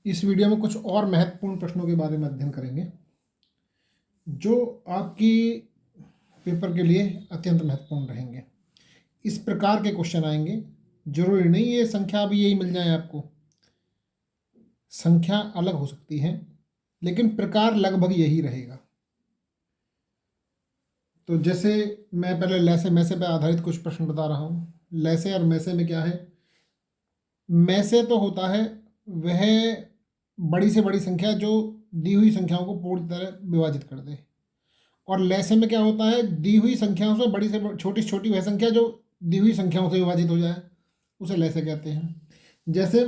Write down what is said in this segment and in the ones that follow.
इस वीडियो में कुछ और महत्वपूर्ण प्रश्नों के बारे में अध्ययन करेंगे जो आपकी पेपर के लिए अत्यंत महत्वपूर्ण रहेंगे। इस प्रकार के क्वेश्चन आएंगे, जरूरी नहीं है संख्या भी यही मिल जाए आपको, संख्या अलग हो सकती है लेकिन प्रकार लगभग यही रहेगा। तो जैसे मैं पहले लैसे मैसे पर आधारित कुछ प्रश्न बता रहा हूँ। लैसे और मैसे में क्या है, मैसे तो होता है वह बड़ी से बड़ी संख्या जो दी हुई संख्याओं को पूर्ण तरह विभाजित कर दे, और लैसे में क्या होता है, दी हुई संख्याओं से बड़ी से छोटी से छोटी वह संख्या जो दी हुई संख्याओं से विभाजित हो जाए, उसे लैसे कहते हैं। जैसे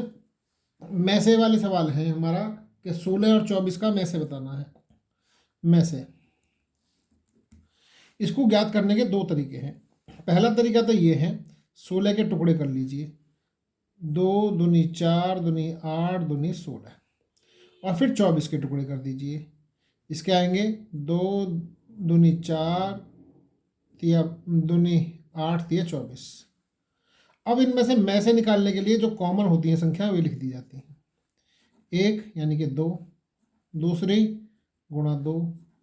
मैसे वाले सवाल है हमारा कि 16 और 24 का मैसे बताना है। मैसे इसको ज्ञात करने के दो तरीके हैं। पहला तरीका तो ये है, 16 के टुकड़े कर लीजिए, 2 दूनी 4 दूनी 8 दूनी 16, और फिर 24 के टुकड़े कर दीजिए। इसके आएंगे 2 दूनी 4 तिया दूनी 8 तिया 24। अब इनमें से मैं से निकालने के लिए जो कॉमन होती हैं संख्या वे लिख दी जाती हैं। 1 यानी कि 2, दूसरी गुणा 2,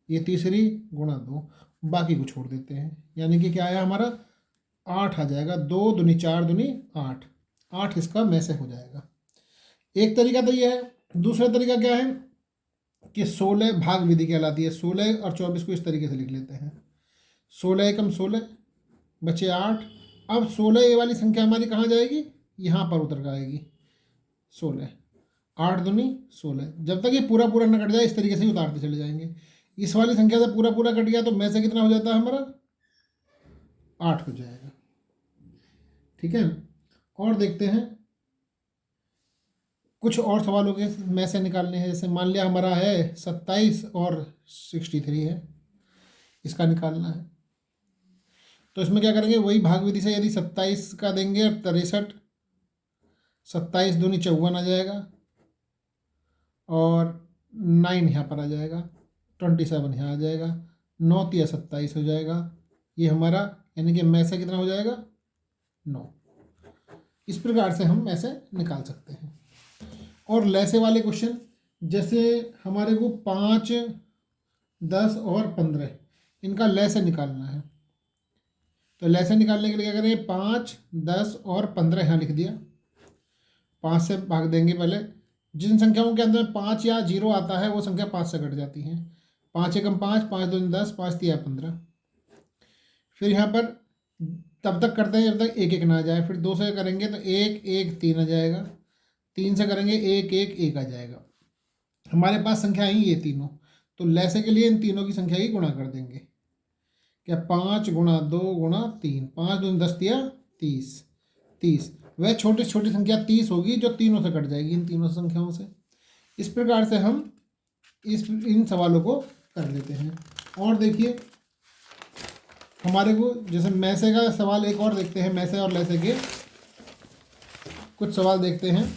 ये तीसरी गुणा 2, बाकी को छोड़ देते हैं। यानी कि क्या आया हमारा 8 आ जाएगा। 2 दूनी 4 दूनी 8, 8 इसका में से हो जाएगा। एक तरीका तो ये है। दूसरा तरीका क्या है कि 16 भाग विधि कहलाती है। 16 और 24 को इस तरीके से लिख लेते हैं, 16 एकम 16 बचे 8। अब 16 ये वाली संख्या हमारी कहाँ जाएगी, यहाँ पर उतर आएगी 16, 8 दूनी 16। जब तक ये पूरा पूरा न कट जाए इस तरीके से ही उतारते चले जाएंगे। इस वाली संख्या से पूरा पूरा कट गया तो में से कितना हो जाता है हमारा, 8 हो जाएगा। ठीक है, और देखते हैं कुछ और सवालों के में से निकालने हैं। जैसे मान लिया हमारा है 27 और 63 है, इसका निकालना है। तो इसमें क्या करेंगे, वही भाग विधि से यदि 27 का देंगे और 63, 27 दूनी 54 आ जाएगा, और 9 यहाँ पर आ जाएगा, 27 यहाँ आ जाएगा, 9 तिया 27 हो जाएगा। ये हमारा यानी कि में से कितना हो जाएगा, 9। इस प्रकार से हम ऐसे निकाल सकते हैं। और लैसे वाले क्वेश्चन, जैसे हमारे को 5, 10 और 15 इनका लैसे निकालना है। तो लैसे निकालने के लिए क्या करें, 5, 10 और 15 यहाँ लिख दिया। 5 से भाग देंगे पहले। जिन संख्याओं के अंदर 5 या 0 आता है वो संख्या 5 से कट जाती हैं। 5 एकम 5, 5 दूनी 10, 5 तिया 15। फिर यहाँ पर तब तक करते हैं जब तक 1 1 ना आ जाए। फिर 2 से करेंगे तो 1 1 3 आ जाएगा। 3 से करेंगे 1 1 1 आ जाएगा। हमारे पास संख्या आई ये तीनों, तो लैसे के लिए इन तीनों की संख्या की गुणा कर देंगे। क्या 5 गुणा 2 गुणा 3, 5 दूनी 10 तिया 30, 30। वह छोटी से छोटी संख्या 30 होगी जो तीनों से कट जाएगी, इन तीनों संख्याओं से। इस प्रकार से हम इन सवालों को कर लेते हैं। और देखिए हमारे को जैसे मैसे का सवाल एक और देखते हैं। मैसे और लैसे के कुछ सवाल देखते हैं।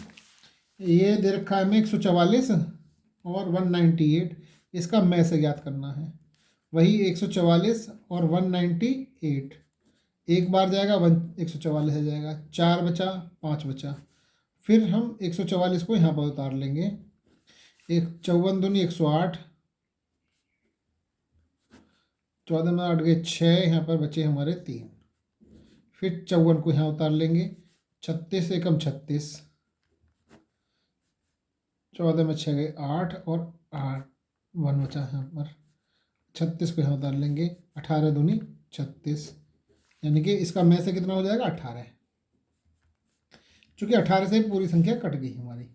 ये दे रखा है हमें 144 और 198, इसका मैसे ज्ञात करना है। वही 144 और 198, एक बार जाएगा 144 आ जाएगा, 4 बचा 5 बचा। फिर हम 144 को यहाँ पर उतार लेंगे। 54 दूनी 108, 14 में 8 गए 6, यहाँ पर बचे हमारे 3। फिर 54 को यहाँ उतार लेंगे। 36 एकम 36, 14 में 6 गए 8 और 8 1 बचा यहाँ पर। 36 को यहाँ उतार लेंगे। 18 दूनी 36, यानी कि इसका में से कितना हो जाएगा, 18। चूँकि 18 से पूरी संख्या कट गई हमारी,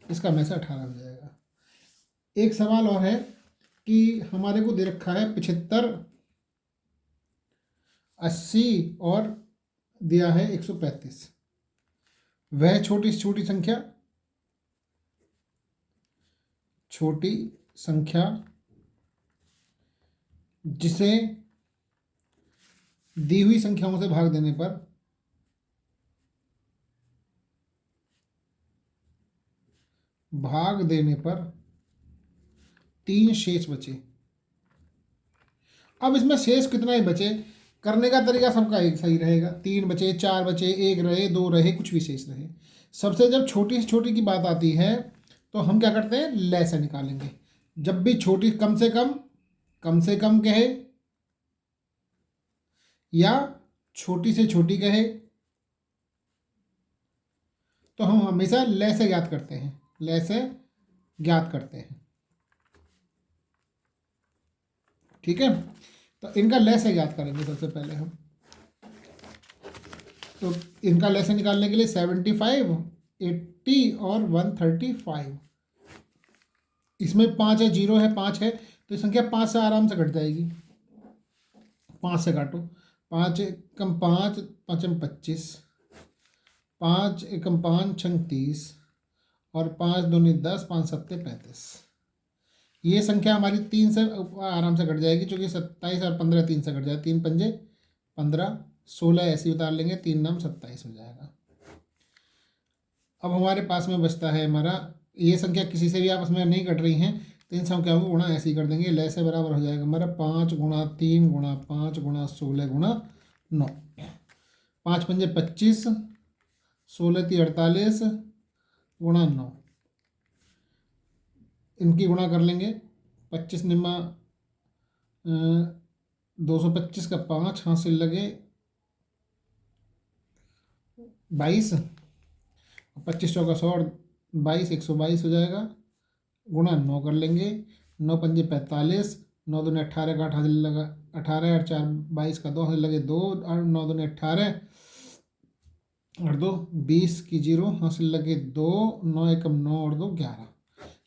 इसका में से 18 हो जाएगा। एक सवाल और है कि हमारे को दे रखा है 75, 80 और दिया है 135। वह छोटी से छोटी संख्या जिसे दी हुई संख्याओं से भाग देने पर 3 शेष बचे। अब इसमें शेष कितना ही बचे, करने का तरीका सबका एक सही रहेगा। 3 बचे, 4 बचे, 1 रहे, 2 रहे, कुछ भी शेष रहे। सबसे जब छोटी से छोटी की बात आती है तो हम क्या करते हैं, लय से निकालेंगे। जब भी छोटी कम से कम कहे या छोटी से छोटी कहे तो हम हमेशा लय से ज्ञात करते हैं, लय से ज्ञात करते हैं। ठीक है, तो इनका लय से ज्ञात करेंगे सबसे पहले हम। तो इनका लय से निकालने के लिए 75, 80 और 135, इसमें 5 है, 0 है, 5 है, तो संख्या 5 से आराम से कट जाएगी। 5 से काटो, 5 एकम 5, 5 25, 5 एकम 5 छंग 30 और 5 दूनी 10, 5 सत्ते 35। ये संख्या हमारी 3 से आराम से कट जाएगी, क्योंकि 27 और 15 3 से कट जाए, 3 पंजे 15, 16 ऐसे उतार लेंगे, 3 नाम 27 हो जाएगा। अब हमारे पास में बचता है हमारा, ये संख्या किसी से भी आपस में नहीं कट रही हैं, तो इन संख्याओं को गुणा ऐसे ही कर देंगे, लय से बराबर हो जाएगा हमारा 5 गुणा 3 गुणा 5 गुणा 16 गुणा 9। 5 पंजे 25, 16 × 48 गुणा 9, इनकी गुणा कर लेंगे। 25 निम्मा 225 का 5 हासिल लगे 22, 25 चौका 100, 22 122 हो जाएगा, गुणा 9 कर लेंगे। 9 पंजे 45, 9 दूनी 18 का 8 हासिल लगा 18 और 4 22 का 2 हासिल लगे 2 और 9 दूनी 18 और 2 20 की 0 हासिल लगे 2, 9 एकम 9 और 2 11।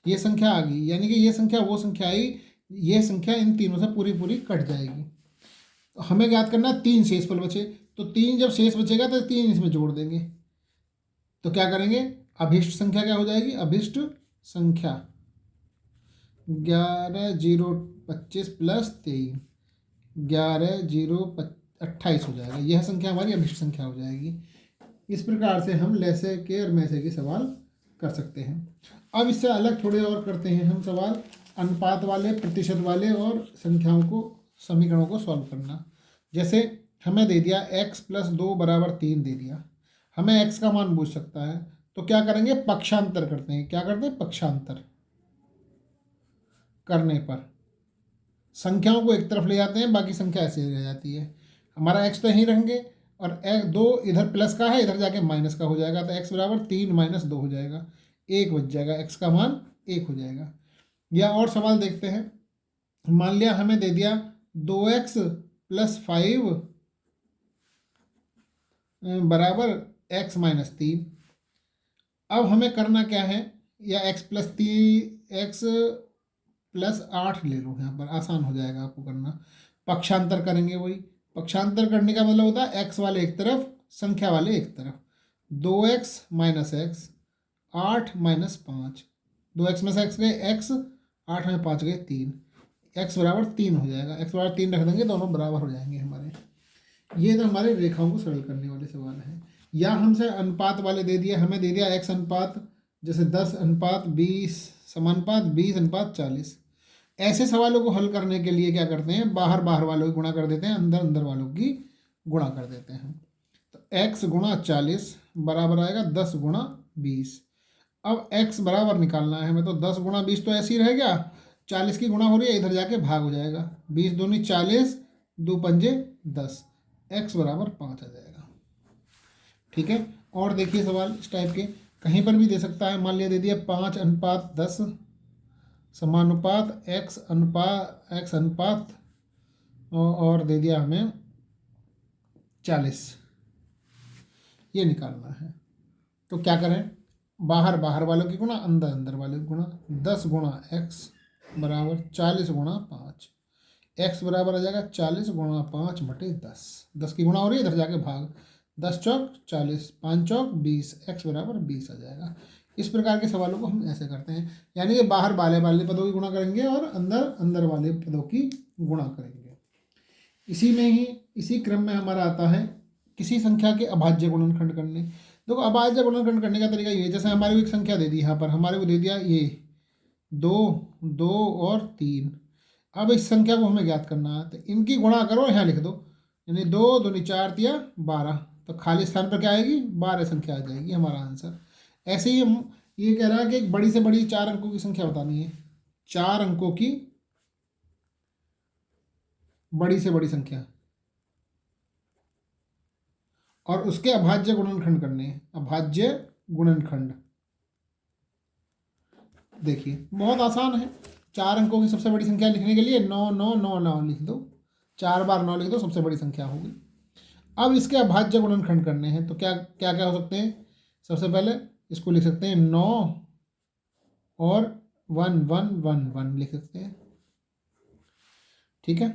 ये संख्या आ गई, यानी कि ये संख्या वो संख्या आई, ये संख्या इन तीनों से पूरी पूरी कट जाएगी। तो हमें याद करना 3 शेषफल बचे, तो 3 जब शेष बचेगा तो 3 इसमें जोड़ देंगे। तो क्या करेंगे, अभिष्ट संख्या क्या हो जाएगी, अभिष्ट संख्या 11 0 25 प्लस 23, 11 0 28 हो जाएगा। यह संख्या हमारी अभिष्ट संख्या हो जाएगी। इस प्रकार से हम लैसे के और मैसे के सवाल कर सकते हैं। अब इससे अलग थोड़े और करते हैं हम सवाल, अनुपात वाले, प्रतिशत वाले और संख्याओं को, समीकरणों को सॉल्व करना। जैसे हमें दे दिया x + 2 = 3 दे दिया, हमें x का मान पूछ सकता है, तो क्या करेंगे, पक्षांतर करते हैं। क्या करते हैं, पक्षांतर करने पर संख्याओं को एक तरफ ले जाते हैं, बाकी संख्या ऐसे रह जाती है। हमारा x तो यहीं रहेंगे और 2 इधर प्लस का है, इधर जाके माइनस का हो जाएगा, तो x = 3 - 2 हो जाएगा, 1 बच जाएगा, x का मान 1 हो जाएगा। या और सवाल देखते हैं। मान लिया हमें दे दिया 2x + 5 = x - 3। अब हमें करना क्या है, या x + 3 x + 8 ले लो, यहाँ पर आसान हो जाएगा आपको करना। पक्षांतर करेंगे, वही पक्षांतर करने का मतलब होता है x वाले एक तरफ, संख्या वाले एक तरफ। 2x - x, 8 - 5, 2x में से x गए x, 8 में 5 गए 3, x = 3 हो जाएगा। x = 3 रख देंगे, दोनों बराबर हो जाएंगे हमारे। ये तो हमारे रेखाओं को सरल करने वाले सवाल हैं। या हमसे अनुपात वाले दे दिए, हमें दे दिया x अनुपात, जैसे 10:20 समानुपात 20:40। ऐसे सवालों को हल करने के लिए क्या करते हैं, बाहर बाहर वालों की गुणा कर देते हैं, अंदर अंदर वालों की गुणा कर देते हैं। तो x × 40 बराबर आएगा 10 × 20। अब x बराबर निकालना है हमें, तो 10 × 20 तो ऐसे ही रह गया, 40 की गुणा हो रही है, इधर जाके भाग हो जाएगा, 20 दूनी 40, 2 पंजे 10, x = 5 आ जाएगा। ठीक है, और देखिए सवाल इस टाइप के कहीं पर भी दे सकता है। मान लिया दे दिया 5:10 समानुपात x अनुपात और दे दिया हमें 40, ये निकालना है। तो क्या करें, बाहर बाहर वालों की गुणा, अंदर अंदर वालों की गुणा। 10 × x = 40 × 5, x बराबर आ जाएगा 40 × 5/10, 10 की गुणा हो रही है, इधर जाके भाग, 10 चौक 40, 5 चौक 20, x = 20 आ जाएगा। इस प्रकार के सवालों को हम ऐसे करते हैं, यानी कि बाहर वाले वाले पदों की गुणा करेंगे और अंदर अंदर वाले पदों की गुणा करेंगे। इसी में ही, इसी क्रम में हमारा आता है किसी संख्या के अभाज्य गुणनखंड करने। देखो अभाज्य गुणनखंड करने का तरीका ये, जैसे हमारे को एक संख्या दे दी, यहाँ पर हमारे को दे दिया ये 2, 2 और 3। अब इस संख्या को हमें ज्ञात करना है, तो इनकी गुणा करो, यहाँ लिख दो, यानी 2 दूनी 4 × 12, तो खाली स्थान पर क्या आएगी, 12 संख्या आ जाएगी हमारा आंसर। ऐसे ही हम ये कह रहा है कि एक बड़ी से बड़ी 4 अंकों की संख्या बतानी है, 4 अंकों की बड़ी से बड़ी संख्या, और उसके अभाज्य गुणनखंड करने हैं। अभाज्य गुणनखंड देखिए बहुत आसान है। 4 अंकों की सबसे बड़ी संख्या लिखने के लिए 9 9 9 9 लिख दो, 4 बार 9 लिख दो, सबसे बड़ी संख्या होगी। अब इसके अभाज्य गुणनखंड करने हैं तो क्या क्या क्या हो सकते हैं। सबसे पहले इसको लिख सकते हैं 9 और 1 1 1 1 लिख सकते हैं, ठीक है।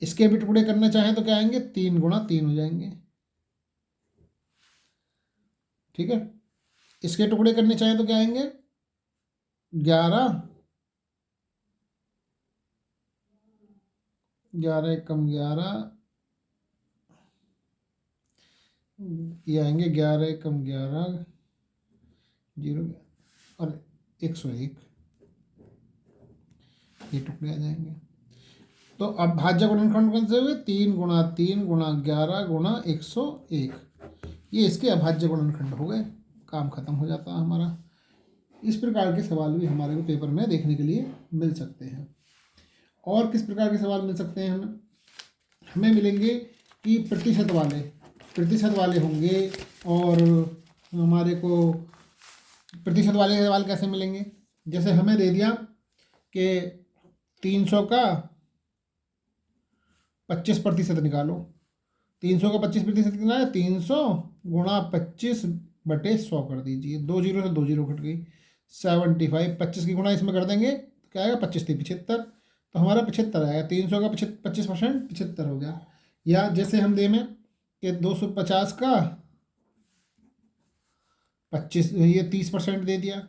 इसके भी टुकड़े करना चाहें तो क्या आएंगे, 3 गुणा 3 हो जाएंगे, ठीक है। इसके टुकड़े करने चाहें तो क्या आएंगे, 11 11 एकम 11, ये आएंगे 11 एकम 11 0 और 101, ये टुकड़े आ जाएंगे। तो अब भाज्य गुणनखंड कौन से हुए, 3 गुणा 3 गुणा 11 गुणा 101, ये इसके अभाज्य गुणनखंड हो गए, काम खत्म हो जाता है हमारा। इस प्रकार के सवाल भी हमारे को पेपर में देखने के लिए मिल सकते हैं। और किस प्रकार के सवाल मिल सकते हैं हमें, हमें मिलेंगे कि प्रतिशत वाले होंगे। और हमारे को प्रतिशत वाले सवाल कैसे मिलेंगे, जैसे हमें दे दिया कि 300 का 25% निकालो। 300 का 25% कितना है, 300 गुणा 25/100 कर दीजिए, 2 जीरो से 2 जीरो कट गई, 75। 25 की गुणा इसमें कर देंगे तो क्या आएगा, 25 थी 75, तो हमारा 75 आएगा। 300 का 25% 75 हो गया। या जैसे हम दे में कि 250 का 25, ये 30% दे दिया,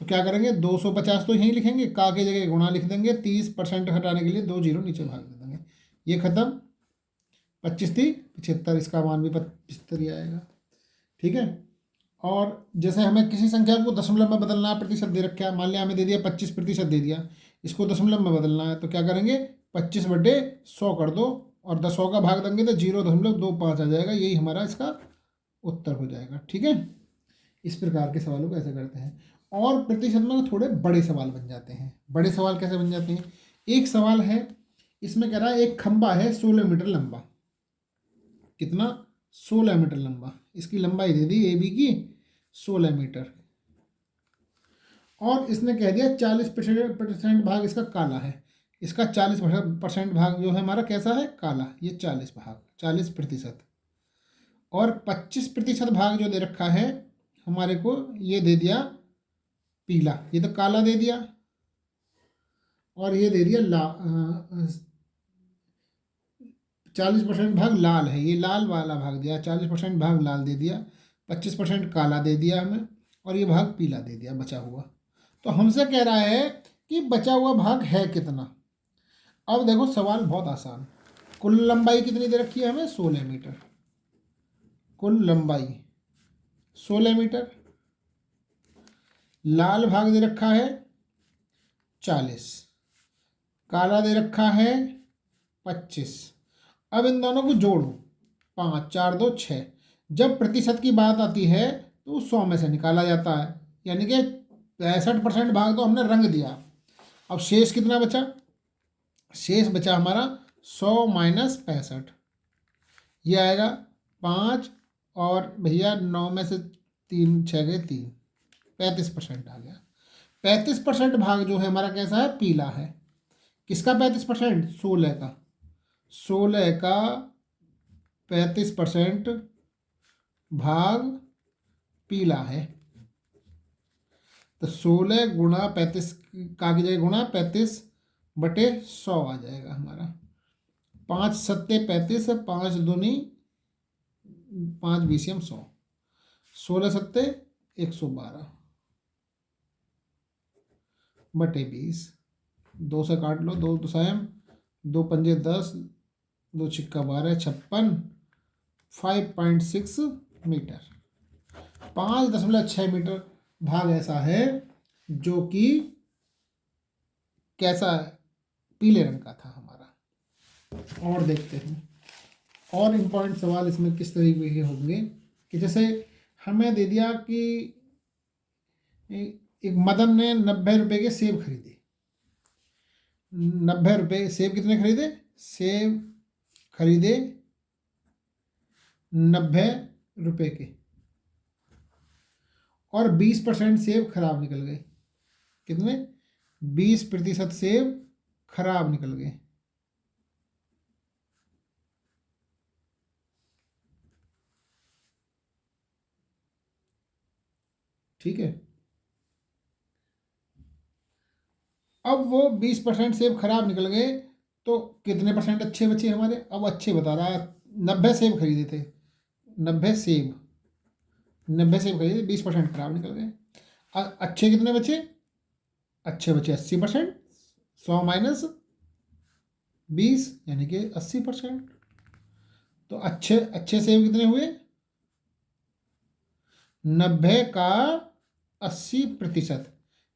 तो क्या करेंगे, 250 तो यहीं लिखेंगे, का की जगह गुणा लिख देंगे, 30% हटाने के लिए 2 जीरो नीचे भाग दे देंगे, ये खत्म। 25 थी 75, इसका मान भी 75 ही आएगा, ठीक है। और जैसे हमें किसी संख्या को दशमलव में बदलना है, प्रतिशत दे रखा है, मान लिया हमें दे दिया 25% दे दिया, इसको दशमलव में बदलना है तो क्या करेंगे, 25/100 कर दो और 100 का भाग देंगे तो 0.25 आ जाएगा, यही हमारा इसका उत्तर हो जाएगा, ठीक है। इस प्रकार के सवालों को ऐसे करते हैं। और प्रतिशत में थोड़े बड़े सवाल बन जाते हैं। बड़े सवाल कैसे बन जाते हैं, एक सवाल है, इसमें कह रहा है एक खंबा है 16 मीटर लंबा, कितना, 16 मीटर लंबा, इसकी लंबाई दे दी ए बी की 16 मीटर, और इसने कह दिया 40% भाग इसका काला है, इसका 40% भाग जो है हमारा कैसा है, काला, ये 40%, और 25% भाग जो दे रखा है हमारे को, ये दे दिया पीला, ये तो काला दे दिया, और ये दे दिया 40% भाग लाल है, ये लाल वाला भाग दिया, 40% भाग लाल दे दिया, 25% काला दे दिया हमें, और ये भाग पीला दे दिया बचा हुआ। तो हमसे कह रहा है कि बचा हुआ भाग है कितना। अब देखो सवाल बहुत आसान, कुल लंबाई कितनी दे रखी है हमें, 16 मीटर, कुल लंबाई 16 मीटर, लाल भाग दे रखा है 40, काला दे रखा है 25। अब इन दोनों को जोड़ो, 5 4 2 6, जब प्रतिशत की बात आती है तो 100 में से निकाला जाता है, यानी कि 65% भाग तो हमने रंग दिया। अब शेष कितना बचा, शेष बचा हमारा 100 माइनस 65, ये आएगा 5, और भैया 9 में से 3 6 गए 3, 35% आ गया। 35% भाग जो है हमारा कैसा है, पीला है, किसका 35%, 16 का, 16 का 35% भाग पीला है, तो 16 गुणा 35 का की जगह गुणा 35/100 आ जाएगा हमारा। 5 सत्ते 35, 5 दूनी 5 बीसीएम 100, 16 सत्ते 112 बटे 20, 2 से काट लो, 2 दुसायम, 2 पंजे 10, 2 छिक्का 12, 56, 5.6 मीटर, 5.6 मीटर भाग ऐसा है जो कि कैसा है, पीले रंग का था हमारा। और देखते हैं और इम्पोर्टेंट सवाल इसमें किस तरीके के होंगे, कि जैसे हमें दे दिया कि एक मदन ने 90 रुपये के सेब खरीदे। 90 रुपये सेब कितने खरीदे? सेब खरीदे 90 रुपये के, और 20% सेब खराब निकल गए। कितने? 20% सेब खराब निकल गए। ठीक है, अब वो 20% सेब खराब निकल गए, तो कितने परसेंट अच्छे बचे हमारे? अब अच्छे बता रहा है, 90 सेब खरीदे थे, 90 सेब, 90 सेब खरीदे, 20% खराब निकल गए। अच्छे कितने बचे? अच्छे बचे 80%, 100 माइनस 20 यानी कि 80%। तो अच्छे अच्छे सेब कितने हुए? 90 का 80%,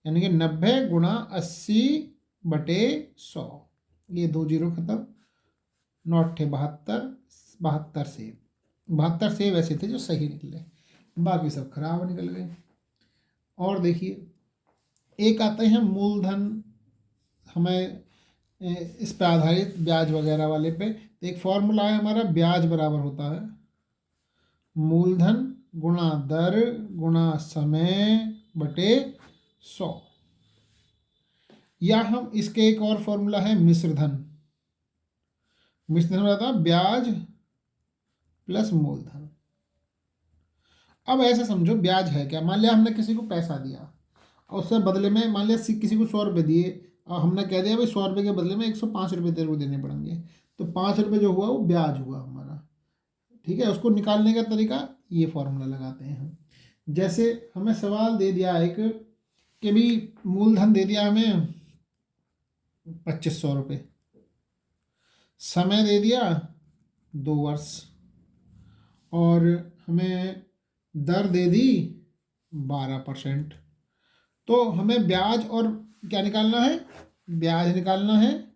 यानी कि 90 गुणा 80/100। ये 2 जीरो खत्म, 9 72 सेब, 72 सेब ऐसे थे जो सही निकले, बाकी सब खराब निकल गए। और देखिए, एक आते हैं मूलधन, हमें इस पे आधारित ब्याज वगैरह वाले पे। तो एक फॉर्मूला है हमारा, ब्याज बराबर होता है मूलधन गुणा दर गुणा समय बटे 100। या हम इसके एक और फॉर्मूला है मिश्रधन। मिश्रधन होता है ब्याज प्लस मूलधन। अब ऐसा समझो, ब्याज है क्या? मान लिया हमने किसी को पैसा दिया और उससे बदले में, मान लिया किसी को 100 रुपये दिए, और हमने कह दिया भाई 100 रुपये के बदले में 105 रुपये तेरे को देने पड़ेंगे, तो 5 रुपये जो हुआ वो ब्याज हुआ हमारा। ठीक है, उसको निकालने का तरीका ये फॉर्मूला लगाते हैं हम। जैसे हमें सवाल दे दिया एक कि भी मूलधन दे दिया हमें 2500 रुपये, समय दे दिया 2 वर्ष, और हमें दर दे दी 12%। तो हमें ब्याज और क्या निकालना है? ब्याज निकालना है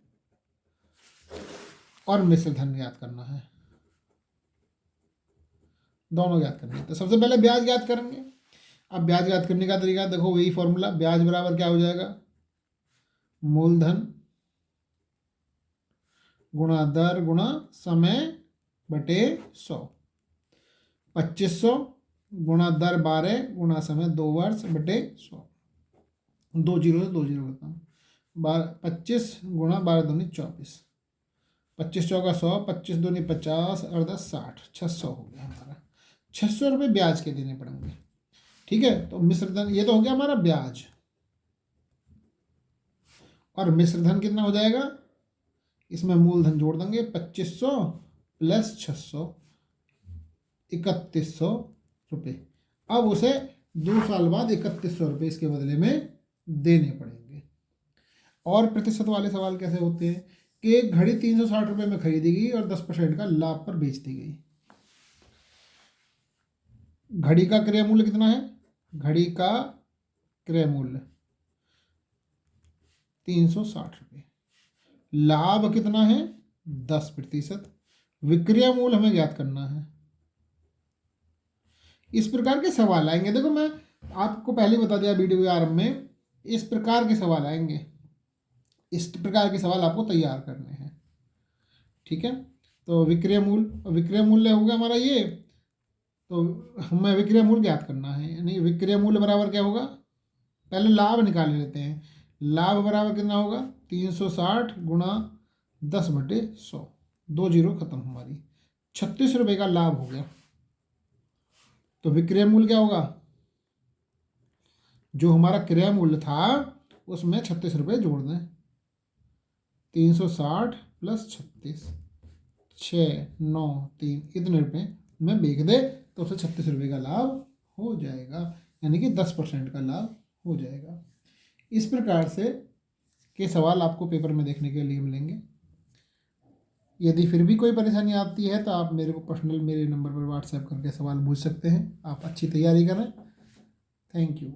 और मिश्रधन ज्ञात करना है, दोनों ज्ञात करने हैं। तो सबसे पहले ब्याज ज्ञात करेंगे। अब ब्याज ज्ञात करने का तरीका देखो, वही फॉर्मूला, ब्याज बराबर क्या हो जाएगा? मूलधन गुणा दर गुणा समय बटे 100। 2500 गुणा दर 12 गुणा समय 2 वर्ष बटे 100। 2 जीरो से 2 जीरो करता हूँ, 25 गुणा 12 दूनी 24, 25 चौका 100, 25 दूनी 50 और 10 60, 600 हो गया हमारा। 600 रुपये ब्याज के देने पड़ेंगे। ठीक है, तो मिश्रधन ये तो हो गया हमारा ब्याज, और मिश्रधन कितना हो जाएगा? इसमें मूलधन जोड़ देंगे, 2500 प्लस 600, 3100 रुपये। अब उसे 2 साल बाद 3100 रुपये इसके बदले में देने पड़ेंगे। और प्रतिशत वाले सवाल कैसे होते हैं कि एक घड़ी 360 रुपये में खरीदी गई और 10% का लाभ पर बेच दी गई। घड़ी का क्रय मूल्य कितना है? घड़ी का क्रय मूल्य 360 रुपये। लाभ कितना है? 10%। विक्रय मूल्य हमें ज्ञात करना है। इस प्रकार के सवाल आएंगे। देखो, मैं आपको पहले बता दिया वीडियो के आरंभ में, इस प्रकार के सवाल आएंगे, इस प्रकार के सवाल आपको तैयार करने हैं। ठीक है, तो विक्रय मूल्य हो गया हमारा ये, तो हमें विक्रय मूल्य ज्ञात करना है। यानी विक्रय मूल्य बराबर क्या होगा? पहले लाभ निकाल लेते हैं। लाभ बराबर कितना होगा? 360 गुणा 10/100, 2 जीरो खत्म हमारी, 36 रुपये का लाभ हो गया। तो विक्रय मूल्य क्या होगा? जो हमारा क्रय मूल्य था उसमें 36 रुपये जोड़ दें, 360 प्लस 36, 6 9 3, इतने रुपये में बेच दे तो उसे 36 रुपये का लाभ हो जाएगा, यानी कि 10% का लाभ हो जाएगा। इस प्रकार से के सवाल आपको पेपर में देखने के लिए मिलेंगे। यदि फिर भी कोई परेशानी आती है तो आप मेरे को पर्सनल मेरे नंबर पर व्हाट्सएप करके सवाल पूछ सकते हैं। आप अच्छी तैयारी करें। Thank you.